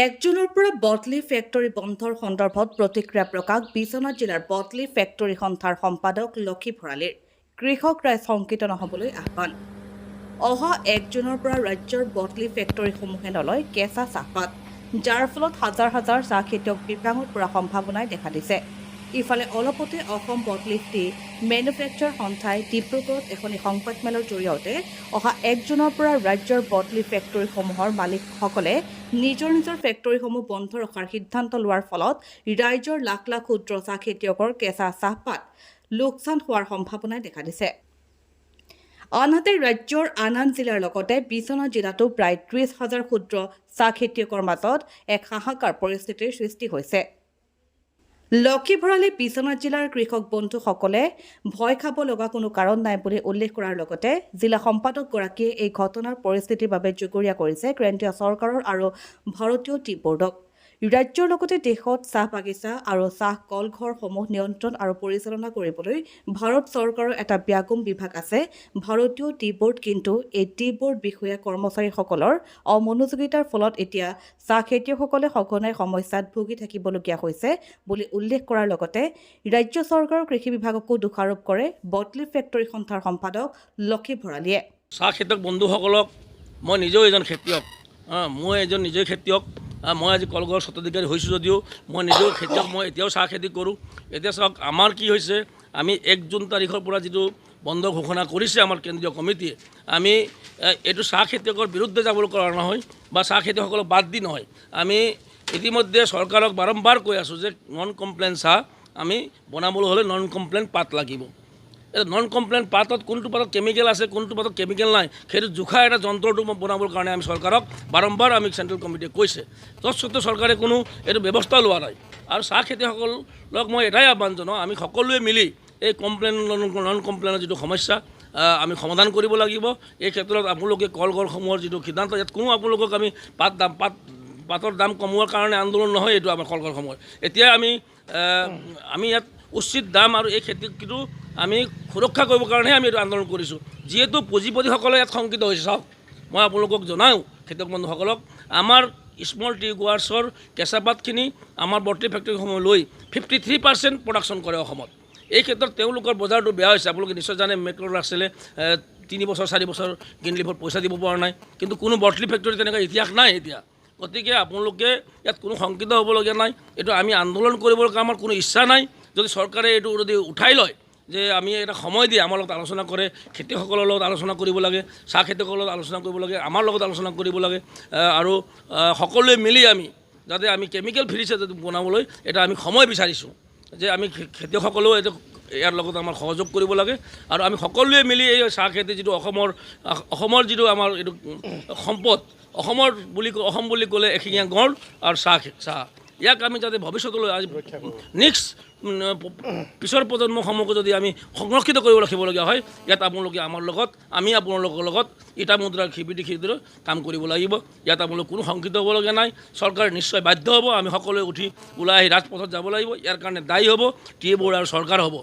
একজনৰ পৰা বটলি ফেক্টৰী বন্ধৰ সন্দৰ্ভত প্ৰতিক্ৰিয়া প্ৰকাশ বিশ্বনাথ জিলাৰ বটলি ফেক্টৰী সন্থাৰ সম্পাদক লক্ষী ভৰালীৰ কৃষক ৰাইজ শংকিত নহবলৈ আহ্বান অহা ১ জুনৰ পৰা ৰাজ্যৰ বটলি ফেক্টৰীসমূহে নলয় কেঁচা চাহপাত যাৰ ফলত হাজাৰ হাজাৰ চাহ খেতিয়ক বিভ্ৰাঙত পৰা সম্ভাৱনাই দেখা দিছে ইফালে অলপতে অসম বটলি টি মেনুফেকচাৰ সন্থাই ডিব্ৰুগড়ত এখনি সংবাদমেলৰ জৰিয়তে অহা ১ জুনৰ পৰা ৰাজ্যৰ বটলি ফেক্টৰীসমূহৰ মালিকসকলে নিজৰ নিজৰ ফেক্টৰীসমূহ বন্ধ ৰখাৰ সিদ্ধান্ত লোৱাৰ ফলত ৰাজ্যৰ লাখ লাখ ক্ষুদ্ৰ চাহ খেতিয়কৰ কেঁচা চাহপাত লোকচান হোৱাৰ সম্ভাৱনাই দেখা দিছে আনহাতে ৰাজ্যৰ আন জিলাৰ লগতে বিশ্বনাথ জিলাতো প্ৰায় ৩০,০০০ ক্ষুদ্ৰ চাহ খেতিয়কৰ মাজত এক হাহাকাৰ পৰিস্থিতিৰ সৃষ্টি হৈছে লক্ষী ভৰালী বিশ্বনাথ জিলাৰ কৃষক বন্ধুসকলে ভয় খাব লগা কোনো কাৰণ নাই বুলি উল্লেখ কৰাৰ লগতে জিলা সম্পাদকগৰাকীয়ে এই ঘটনাৰ পৰিস্থিতিৰ বাবে জগৰীয়া কৰিছে কেন্দ্ৰীয় চৰকাৰৰ আৰু ভাৰতীয় টি বোৰ্ডক ৰাজ্যৰ লগতে দেশত চাহ বাগিচা আৰু চাহ কলঘৰসমূহ নিয়ন্ত্ৰণ আৰু পৰিচালনা কৰিবলৈ ভাৰত চৰকাৰৰ এটা ব্যাগুম বিভাগ আছে ভাৰতীয় টি বোৰ্ড কিন্তু এই টি বোৰ্ড বিষয়া কৰ্মচাৰীসকলৰ অমনোযোগিতাৰ ফলত এতিয়া চাহ খেতিয়কসকলে সঘনাই সমস্যাত ভুগি থাকিবলগীয়া হৈছে বুলি উল্লেখ কৰাৰ লগতে ৰাজ্য চৰকাৰৰ কৃষি বিভাগকো দোষাৰোপ কৰে বটলি ফেক্টৰী সন্থাৰ সম্পাদক লক্ষী ভৰালীয়ে চাহ খেতিয়ক বন্ধুসকলক মই নিজেও এজন খেতিয়ক মই এজন নিজে খেতিয়ক মই আজি কলগড় স্বত্বাধিকাৰী হৈছোঁ যদিও মই নিজেও খেতিয়ক মই এতিয়াও চাহ খেতি কৰোঁ এতিয়া চাওক আমাৰ কি হৈছে আমি ১ জুন তাৰিখৰ পৰা যিটো বন্ধ ঘোষণা কৰিছে আমাৰ কেন্দ্ৰীয় কমিটিয়ে আমি এইটো চাহ খেতিয়কৰ বিৰুদ্ধে যাবলৈ কৰা নহয় বা চাহ খেতিয়কসকলক বাদ দি নহয় আমি ইতিমধ্যে চৰকাৰক বাৰম্বাৰ কৈ আছোঁ যে নন কমপ্লেইন চাহ আমি বনাবলৈ হ'লে নন কমপ্লেইন পাত লাগিব এটা নন কমপ্লেইন পাতত কোনটো পাতত কেমিকেল আছে কোনটো পাতত কেমিকেল নাই সেইটো জোখা এটা যন্ত্ৰটো বনাবৰ কাৰণে আমি চৰকাৰক বাৰম্বাৰ আমি চেণ্ট্ৰেল কমিটিয়ে কৈছে তৎসত্ত্বেও চৰকাৰে কোনো এইটো ব্যৱস্থা লোৱা নাই আৰু চাহ খেতিয়কসকলক মই এটাই আহ্বান জনাওঁ আমি সকলোৱে মিলি এই কমপ্লেইন নন কমপ্লেইনৰ যিটো সমস্যা আমি সমাধান কৰিব লাগিব এই ক্ষেত্ৰত আপোনালোকে কলঘৰসমূহৰ যিটো সিদ্ধান্ত ইয়াত কোনো আপোনালোকক আমি পাতৰ দাম কমোৱাৰ কাৰণে আন্দোলন নহয় এইটো আমাৰ কলঘৰসমূহৰ এতিয়া আমি ইয়াত উচিত দাম আৰু এই খেতিটো আমি সুৰক্ষা কৰিবৰ কাৰণেহে আমি এইটো আন্দোলন কৰিছোঁ যিহেতু পুঁজিপতিসকলে ইয়াত শংকিত হৈছে চাওক মই আপোনালোকক জনাওঁ খেতিয়ক বন্ধুসকলক আমাৰ স্মল টি গুৱাৰ্ছৰ কেঁচাপাতখিনি আমাৰ বটলি ফেক্টৰীসমূহ লৈ 53% প্ৰডাকশ্যন কৰে অসমত এই ক্ষেত্ৰত তেওঁলোকৰ বজাৰটো বেয়া হৈছে আপোনালোকে নিশ্চয় জানে মেক্ৰ' ৰাছেলে 3 বছৰ 4 বছৰ গ্ৰীণলিফত পইচা দিব পৰা নাই কিন্তু কোনো বটলি ফেক্টৰী তেনেকুৱা ইতিহাস নাই এতিয়া গতিকে আপোনালোকে ইয়াত কোনো শংকিত হ'বলগীয়া নাই এইটো আমি আন্দোলন কৰিবৰ কাৰণে আমাৰ কোনো ইচ্ছা নাই যদি চৰকাৰে এইটো যদি উঠাই লয় যে আমি এটা সময় দিয়ে আমাৰ লগত আলোচনা কৰে খেতিয়কসকলৰ লগত আলোচনা কৰিব লাগে চাহ খেতিয়কৰ লগত আলোচনা কৰিব লাগে আমাৰ লগত আলোচনা কৰিব লাগে আৰু সকলোৱে মিলি আমি যাতে আমি কেমিকেল ফ্ৰী যাতে বনাবলৈ এটা আমি সময় বিচাৰিছোঁ যে আমি খেতিয়কসকলেও এইটো ইয়াৰ লগত আমাৰ সহযোগ কৰিব লাগে আৰু আমি সকলোৱে মিলি এই চাহ খেতি যিটো অসমৰ যিটো আমাৰ এইটো সম্পদ অসম বুলি ক'লে এশিঙীয়া গঁড় আৰু চাহ ইয়াক আমি যাতে ভৱিষ্যতলৈ আজি নেক্সট পিছৰ প্ৰজন্মসমূহকো যদি আমি সংৰক্ষিত কৰিব ৰাখিবলগীয়া হয় ইয়াত আপোনালোকে আমাৰ লগত আমি আপোনালোকৰ লগত ইটা মুদ্ৰাৰ খিপিটি কাম কৰিব লাগিব ইয়াত আপোনালোক কোনো শংকিত হ'বলগীয়া নাই চৰকাৰে নিশ্চয় বাধ্য হ'ব আমি সকলোৱে উঠি ওলাই আহি ৰাজপথত যাব লাগিব ইয়াৰ কাৰণে দায়ী হ'ব টি বোৰ্ড আৰু চৰকাৰ হ'ব